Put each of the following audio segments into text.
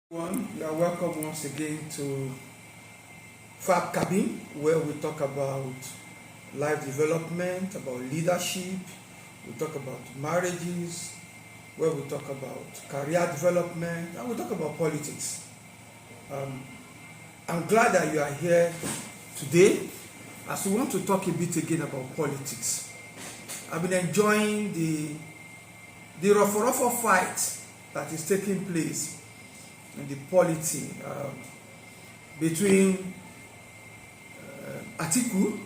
You are welcome once again to Fab Cabin, where we talk about life development, about leadership, we talk about marriages, where we talk about career development, and we talk about politics. I'm glad that you are here today as we want to talk a bit again about politics. I've been enjoying the RofoRofo fight that is taking place in the polity between Atiku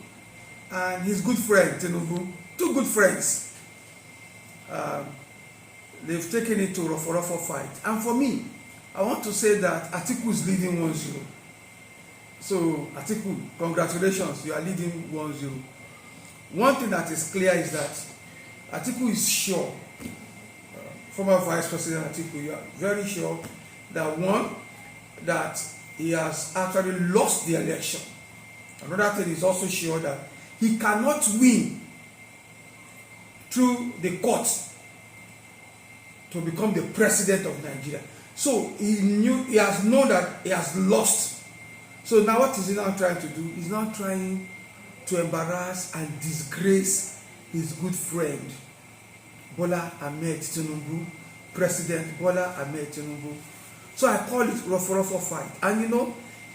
and his good friend Tinubu, two good friends. They've taken it to RofoRofo fight. And for me, I want to say that Atiku is leading 1-0. So Atiku, congratulations, you are leading 1-0. One thing that is clear is that Atiku is sure, former Vice President Atiku, you are very sure that one, that he has actually lost the election. Another thing is also sure that he cannot win through the court to become the president of Nigeria. So he has known that he has lost. So now what is he now trying to do? He's now trying to embarrass and disgrace his good friend Bola Ahmed Tinubu, President Bola Ahmed Tinubu. So I call it RofoRofo fight. And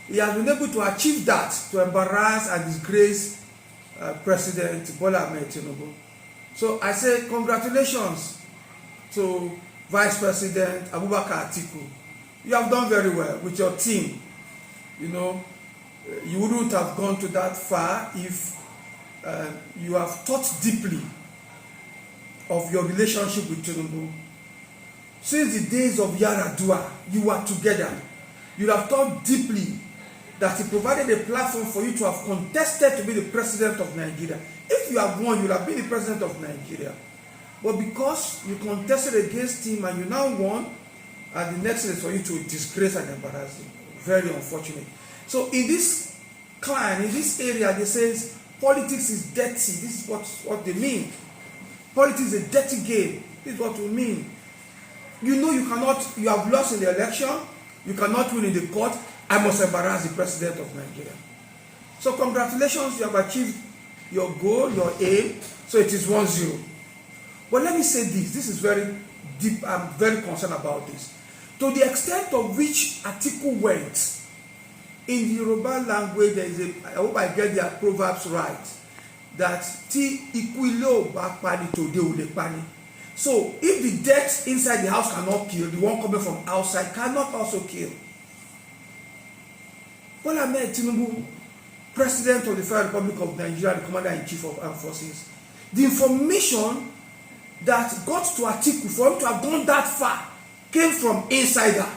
he has been able to achieve that, to embarrass and disgrace President Bola Ahmed Tinubu. So I say congratulations to Vice President Abubakar Atiku. You have done very well with your team. You wouldn't have gone to that far if you have thought deeply of your relationship with Tinubu. Since the days of Yaradua, you were together. You have thought deeply that he provided a platform for you to have contested to be the president of Nigeria. If you have won, you will have been the president of Nigeria. But because you contested against him and you now won, and the next thing is for you to disgrace and embarrass him. Very unfortunate. So in this clan, in this area, they say politics is dirty. This is what they mean. Politics is a dirty game. This is what we mean. You have lost in the election, you cannot win in the court, I must embarrass the president of Nigeria. So congratulations, you have achieved your goal, your aim, so it is 1-0. But let me say this is very deep, I'm very concerned about this. To the extent of which Atiku went, in the Yoruba language, there is I hope I get their proverbs right, that ti ikwilo ba pani to de ule pani. So, if the death inside the house cannot kill, the one coming from outside cannot also kill. Bola Ahmed Tinubu, President of the Federal Republic of Nigeria, the Commander-in-Chief of Armed Forces, the information that got to Atiku for him to have gone that far came from insider,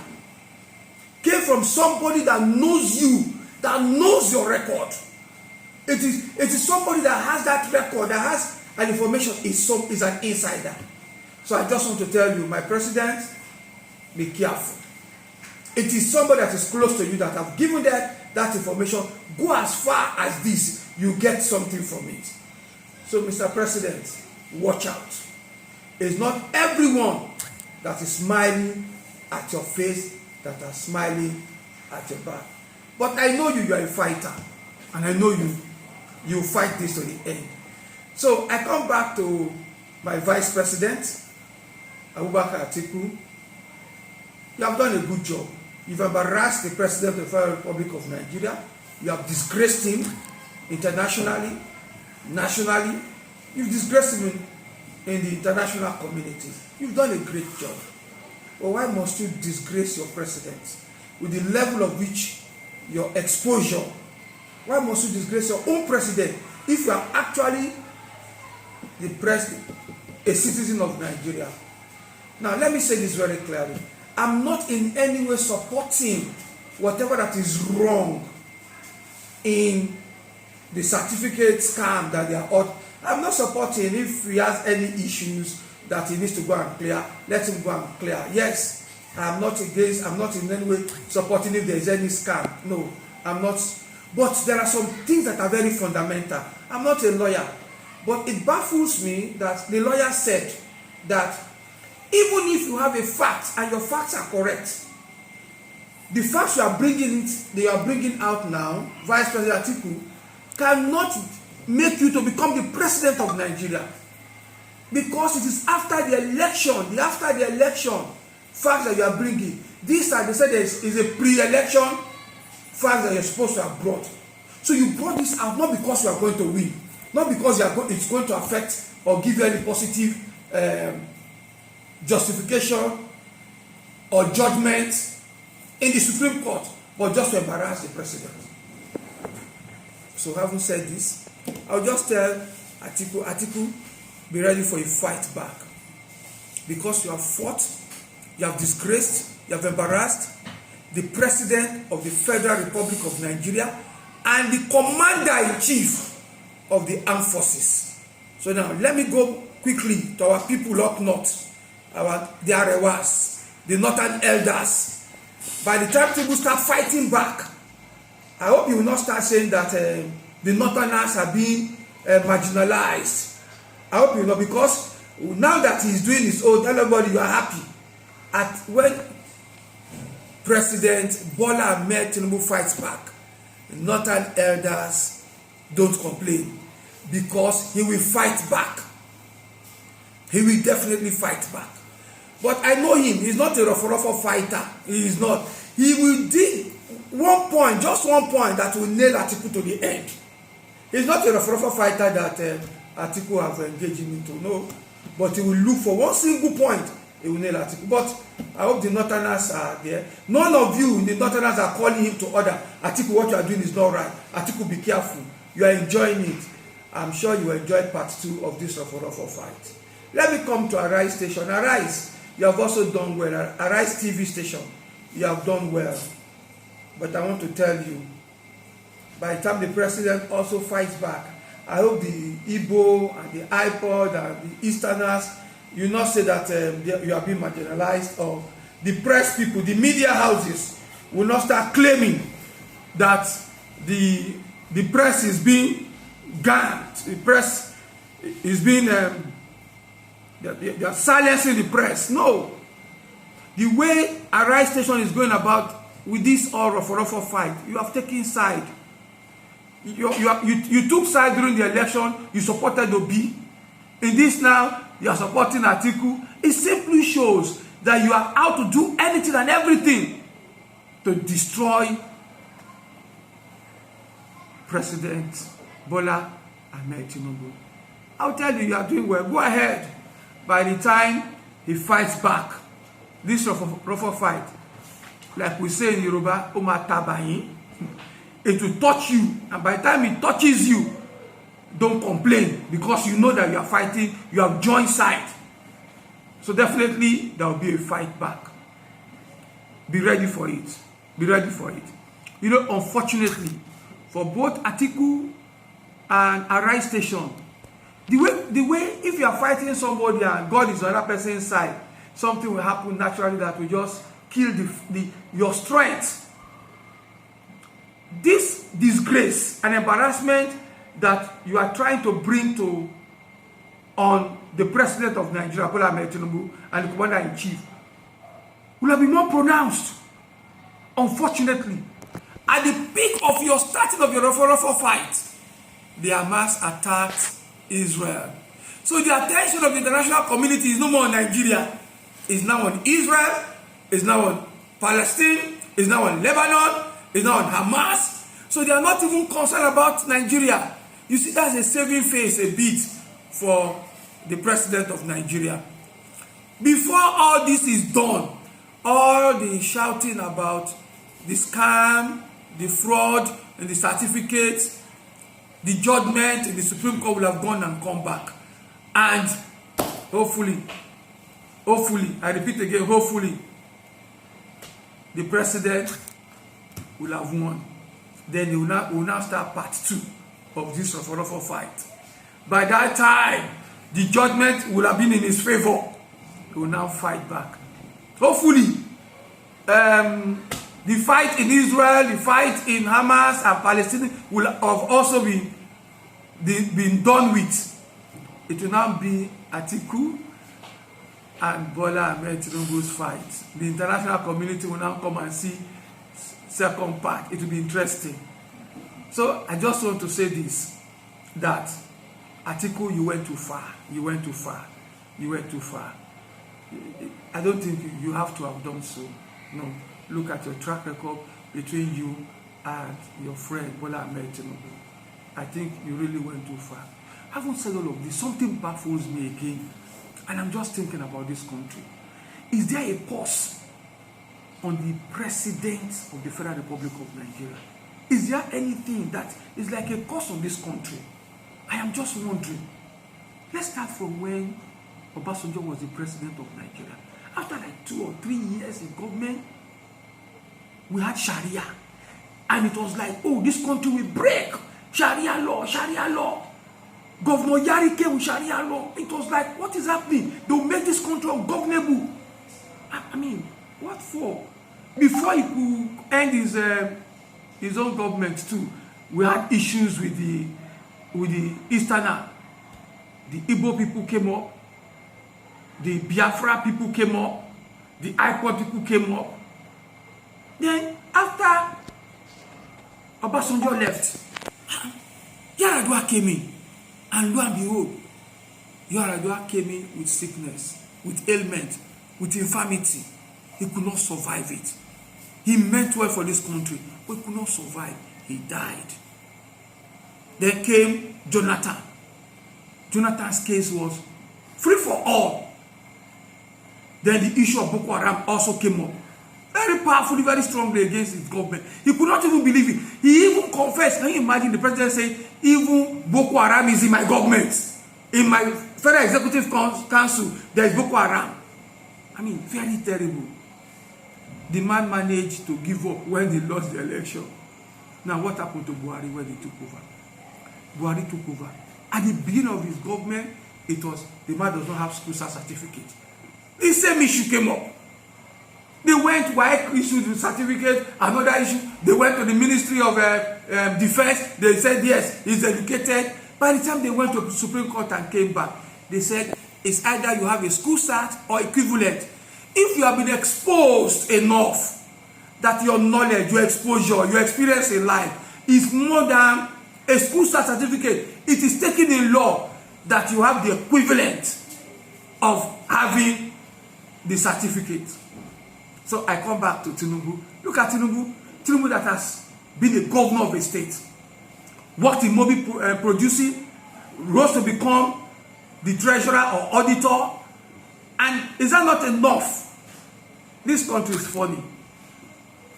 came from somebody that knows you, that knows your record. It is somebody that has that record, that has an information, is an insider. So I just want to tell you, my president, be careful. It is somebody that is close to you that have given that information. Go as far as this, you get something from it. So Mr. President, watch out. It's not everyone that is smiling at your face that are smiling at your back. But I know you are a fighter. And I know you fight this to the end. So I come back to my vice president, Abubakar Atiku. You have done a good job. You've embarrassed the president of the Federal Republic of Nigeria. You have disgraced him internationally, nationally. You've disgraced him in the international community. You've done a great job. But why must you disgrace your president with the level of which your exposure? Why must you disgrace your own president if you are actually the president, a citizen of Nigeria? Now, let me say this very clearly. I'm not in any way supporting whatever that is wrong in the certificate scam that they are on. I'm not supporting if he has any issues that he needs to go and clear, let him go and clear. Yes, I'm not in any way supporting if there is any scam. No, I'm not. But there are some things that are very fundamental. I'm not a lawyer, but it baffles me that the lawyer said that even if you have a fact and your facts are correct, the facts you are bringing out now, Vice President Atiku, cannot make you to become the president of Nigeria, because it is after the election facts that you are bringing. These are, they said there is a pre-election facts that you're supposed to have brought. So you brought this out not because you are going to win, not because it's going to affect or give you any positive justification or judgment in the Supreme Court, but just to embarrass the president. So having said this, I'll just tell Atiku, be ready for a fight back, because you have fought, you have disgraced, you have embarrassed the President of the Federal Republic of Nigeria and the Commander-in-Chief of the Armed Forces. So now, let me go quickly to our people up north, the Arewas, the Northern Elders. By the time people start fighting back, I hope you will not start saying that the Northerners are being marginalized. I hope you know, because now that he's doing his own, everybody, you are happy. When President Bola Ahmed Tinubu fights back, the Northern Elders don't complain, because he will fight back. He will definitely fight back. But I know him. He's not a RofoRofo fighter. He is not. He will do one point, just one point, that will nail Atiku to the end. He's not a RofoRofo fighter that Atiku have engaged him into. No. But he will look for one single point. He will nail Atiku. But I hope the Northerners are there. None of you in the Northerners are calling him to order. Atiku, what you are doing is not right. Atiku, be careful. You are enjoying it. I'm sure you enjoyed part 2 of this RofoRofo fight. Let me come to Arise Station. Arise, you have also done well. Arise TV station, you have done well. But I want to tell you, by the time the president also fights back, I hope the Igbo and the iPod and the Easterners, you not say that you are being marginalized, or the press people, the media houses will not start claiming that the press is being ganked. The press is being they are silencing the press. No. The way Arise Station is going about with this RofoRofo fight, you have taken side. You took side during the election. You supported Obi. In this now, you are supporting Atiku. It simply shows that you are out to do anything and everything to destroy President Bola Ahmed Tinubu. I'll tell you, you are doing well. Go ahead. By the time he fights back, this RofoRofo fight, like we say in Yoruba, it will touch you. And by the time it touches you, don't complain, because you know that you are fighting, you have joined side. So definitely there will be a fight back. Be ready for it. Be ready for it. You know, unfortunately, for both Atiku and Arise Station, the way if you are fighting somebody and God is on that person's side, something will happen naturally that will just kill your strength. This disgrace and embarrassment that you are trying to bring on the president of Nigeria, Bola Ahmed Tinubu, and the commander-in-chief will have been more pronounced. Unfortunately, at the peak of your starting of your RofoRofo fight, the Hamas attacked Israel. So the attention of the international community is no more on Nigeria. It's now on Israel. It's now on Palestine. It's now on Lebanon. It's now on Hamas. So they are not even concerned about Nigeria. You see, that's a saving face a bit for the president of Nigeria. Before all this is done, all the shouting about the scam, the fraud, and the certificates, the judgment in the Supreme Court will have gone and come back. And hopefully, I repeat again, hopefully, the president will have won. Then will now start part 2 of this RofoRofo fight. By that time, the judgment will have been in his favor. He will now fight back. Hopefully, the fight in Israel, the fight in Hamas and Palestine will have also been done with. It will now be Atiku and Bola Ahmed Tinubu's fight. The international community will now come and see second part. It will be interesting. So I just want to say this, that Atiku, you went too far. You went too far. You went too far. I don't think you have to have done so. No. Look at your track record between you and your friend Bola Ahmed Tinubu. I think you really went too far. Having said all of this, something baffles me again, and I'm just thinking about this country. Is there a pause on the president of the Federal Republic of Nigeria? Is there anything that is like a pause on this country? I am just wondering. Let's start from when Obasanjo was the president of Nigeria. After like 2 or 3 years in government, we had Sharia. And it was like, oh, this country will break. Sharia law, Sharia law. Governor Yari came with Sharia law. It was like, what is happening? They will make this country ungovernable. I mean, what for? Before he could end his own government too, we had issues with the Easterner. The Igbo people came up. The Biafra people came up. The IPOD people came up. Then, after Obasanjo left, Yaradua came in. And lo and behold, Yaradua came in with sickness, with ailment, with infirmity. He could not survive it. He meant well for this country, but he could not survive. He died. Then came Jonathan. Jonathan's case was free for all. Then the issue of Boko Haram also came up. Very powerfully, very strongly against his government. He could not even believe it. He even confessed. Can you imagine the president saying, even Boko Haram is in my government? In my Federal Executive Council, there is Boko Haram. I mean, very terrible. The man managed to give up when they lost the election. Now, what happened to Buhari when he took over? Buhari took over. At the beginning of his government, it was, the man does not have school certificate. The same issue came up. They went, why issued the certificate, another issue. They went to the Ministry of Defense. They said, yes, he's educated. By the time they went to the Supreme Court and came back, they said, it's either you have a school cert or equivalent. If you have been exposed enough that your knowledge, your exposure, your experience in life is more than a school cert certificate, it is taken in law that you have the equivalent of having the certificate. So I come back to Tinubu. Look at Tinubu. Tinubu that has been a governor of a state, worked in Mobi producing, rose to become the treasurer or auditor. And is that not enough? This country is funny.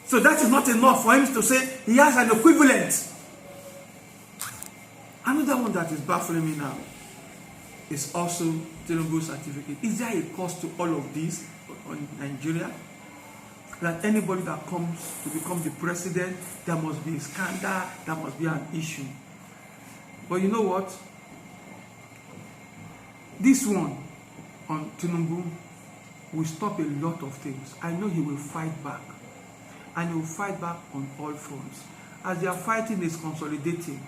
So that is not enough for him to say he has an equivalent. Another one that is baffling me now is also Tinubu certificate. Is there a cost to all of this on Nigeria? That anybody that comes to become the president, there must be a scandal, there must be an issue. But you know what? This one on Tinubu will stop a lot of things. I know he will fight back. And he will fight back on all fronts. As they are fighting, is consolidating.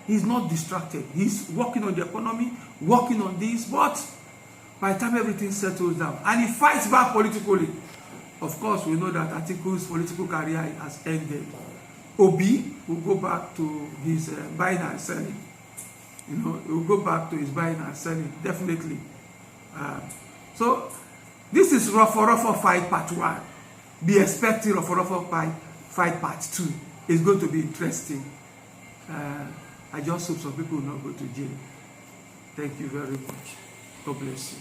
He's not distracted. He's working on the economy, working on this, but by the time everything settles down, and he fights back politically, of course, we know that Atiku's political career has ended. Obi will go back to his buying and selling. You know, he will go back to his buying and selling, definitely. So, this is RofoRofo fight part 1. Be expecting RofoRofo fight part 2. It's going to be interesting. I just hope some people will not go to jail. Thank you very much. God bless you.